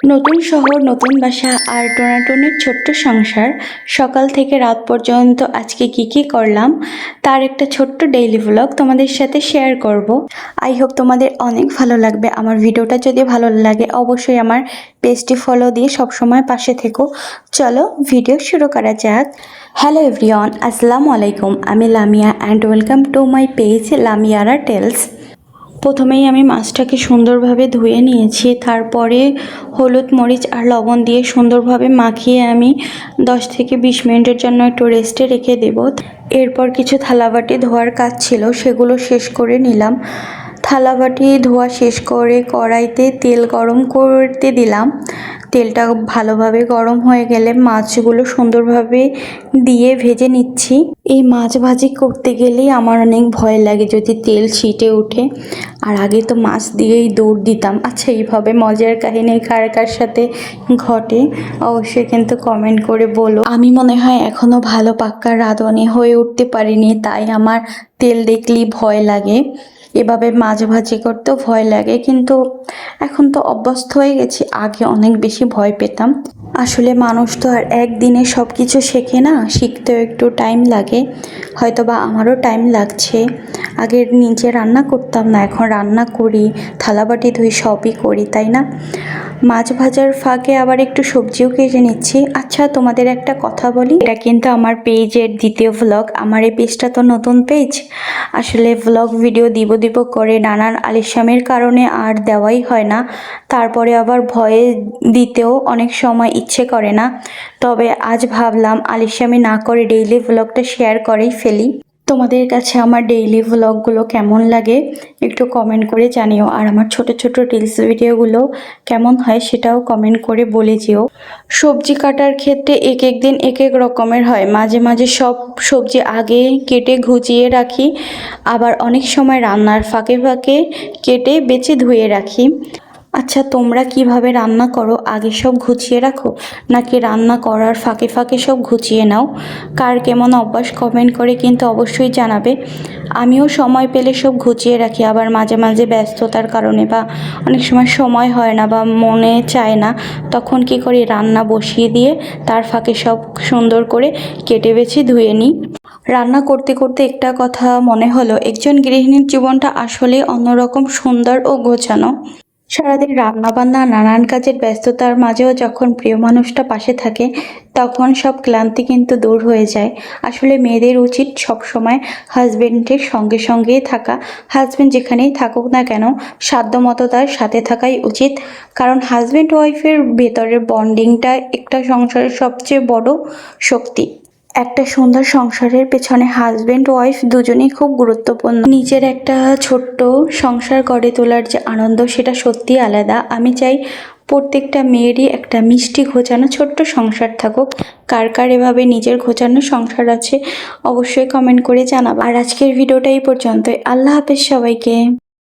নতুন শহর, নতুন বাসা আর টোনাটুনির ছোট্ট সংসার। সকাল থেকে রাত পর্যন্ত আজকে কি করলাম তার একটা ছোট্ট ডেইলি ভ্লগ তোমাদের সাথে শেয়ার করব। আই হোপ তোমাদের অনেক ভালো লাগবে। আমার ভিডিওটা যদি ভালো লাগে অবশ্যই আমার পেজটি ফলো দিয়ে সবসময় পাশে থেকো। চলো ভিডিও শুরু করা যাক। হ্যালো এভরিওয়ান, আসসালামু আলাইকুম। আমি Lamia and welcome to my page Lamiara tales. প্রথমেই আমি মাছটাকে সুন্দরভাবে ধুয়ে নিয়েছি, তারপরে হলুদ মরিচ আর লবণ দিয়ে সুন্দরভাবে মাখিয়ে আমি 10 থেকে 20 মিনিটের জন্য একটু রেস্টে রেখে দেব। এরপর কিছু থালাবাটি ধোয়ার কাজ ছিল, সেগুলো শেষ করে নিলাম। থালাবাটি ধোয়া শেষ করে কড়াইতে তেল গরম করতে দিলাম। তেলটা ভালোভাবে গরম হয়ে গেলে মাছগুলো সুন্দরভাবে দিয়ে ভেজে নিচ্ছি। এই মাছ ভাজি করতে গেলেই আমার অনেক ভয় লাগে যদি তেল ছিটে ওঠে। আর আগে তো মাছ দিয়েই দৌড় দিতাম। আচ্ছা, এইভাবে মজার কাহিনী কার কার সাথে ঘটে অবশ্যই কিন্তু কমেন্ট করে বলো। আমি মনে হয় এখনো ভালো পাক্কা রাঁধুনি হয়ে উঠতে পারিনি, তাই আমার তেল দেখলেই ভয় লাগে। এভাবে মাছ ভাজি করতেও ভয় লাগে, কিন্তু এখন তো অভ্যস্ত হয়ে গেছি। আগে অনেক বেশি ভয় পেতাম। আসলে মানুষ তো আর একদিনে সব কিছু শেখে না, শিখতেও একটু টাইম লাগে। হয়তো বা আমারও টাইম লাগছে। আগে নিজে রান্না করতাম না, এখন রান্না করি, থালাবাটি ধুই, সবই করি, তাই না? মাছ ভাজার ফাঁকে আবার একটু সবজিও কেটে নিচ্ছি। আচ্ছা, তোমাদের একটা কথা বলি, এটা কিন্তু আমার পেজের দ্বিতীয় ভ্লগ। আমার এই পেজটা তো নতুন পেজ। আসলে ভ্লগ ভিডিও দিব করে নানান আলিস্যামের কারণে আর দেওয়াই হয় না। তারপরে আবার ভয়ে দিতেও অনেক সময় ইচ্ছে করে না। তবে আজ ভাবলাম আলিস্যামি না করে ডেইলি ভ্লগটা শেয়ার করেই ফেলি। তোমাদের কাছে আমার ডেইলি ভ্লগগুলো কেমন লাগে একটু কমেন্ট করে জানিও। আর আমার ছোট ছোট রিলস ভিডিওগুলো কেমন হয় সেটাও কমেন্ট করে বলে যেও। সবজি কাটার ক্ষেত্রে এক এক দিন এক এক রকমের হয়। মাঝে মাঝে সব সবজি আগে কেটে ঘুচিয়ে রাখি, আবার অনেক সময় রান্নার ফাঁকে ফাঁকে কেটে বেছে ধুয়ে রাখি। আচ্ছা, তোমরা কিভাবে রান্না করো? আগে সব গুছিয়ে রাখো নাকি রান্না করার ফাঁকে ফাঁকে সব গুছিয়ে নাও? কার কেমন অভ্যাস কমেন্ট করে কিন্তু অবশ্যই জানাবে। আমিও সময় পেলে সব গুছিয়ে রাখি, আবার মাঝে মাঝে ব্যস্ততার কারণে বা অনেক সময় হয় না বা মনে চায় না, তখন কি করি, রান্না বসিয়ে দিয়ে তার ফাঁকে সব সুন্দর করে কেটে বেছে ধুয়ে নিই। রান্না করতে করতে একটা কথা মনে হলো, একজন গৃহিণীর জীবনটা আসলে অন্যরকম সুন্দর ও গোছানো। সারাদিন রান্না বান্না নানান কাজের ব্যস্ততার মাঝেও যখন প্রিয় মানুষটা পাশে থাকে তখন সব ক্লান্তি কিন্তু দূর হয়ে যায়। আসলে মেয়েদের উচিত সবসময় হাজবেন্ডের সঙ্গেই থাকা। হাজবেন্ড যেখানেই থাকুক না কেন সাধ্যমতো তার সাথে থাকাই উচিত, কারণ হাজবেন্ড ওয়াইফের ভেতরের বন্ডিংটা একটা সংসারের সবচেয়ে বড় শক্তি। একটা সুন্দর সংসারের পেছনে হাজবেন্ড ওয়াইফ দুজনেই খুব গুরুত্বপূর্ণ। নিজের একটা ছোট্ট সংসার গড়ে তোলার যে আনন্দ সেটা সত্যি আলাদা। আমি চাই প্রত্যেকটা মেয়েরই একটা মিষ্টি গোছানো ছোট্ট সংসার থাকুক। কার কার এভাবে নিজের গোছানো সংসার আছে অবশ্যই কমেন্ট করে জানাবো। আর আজকের ভিডিওটা এই পর্যন্তই। আল্লাহ হাফেজ সবাইকে।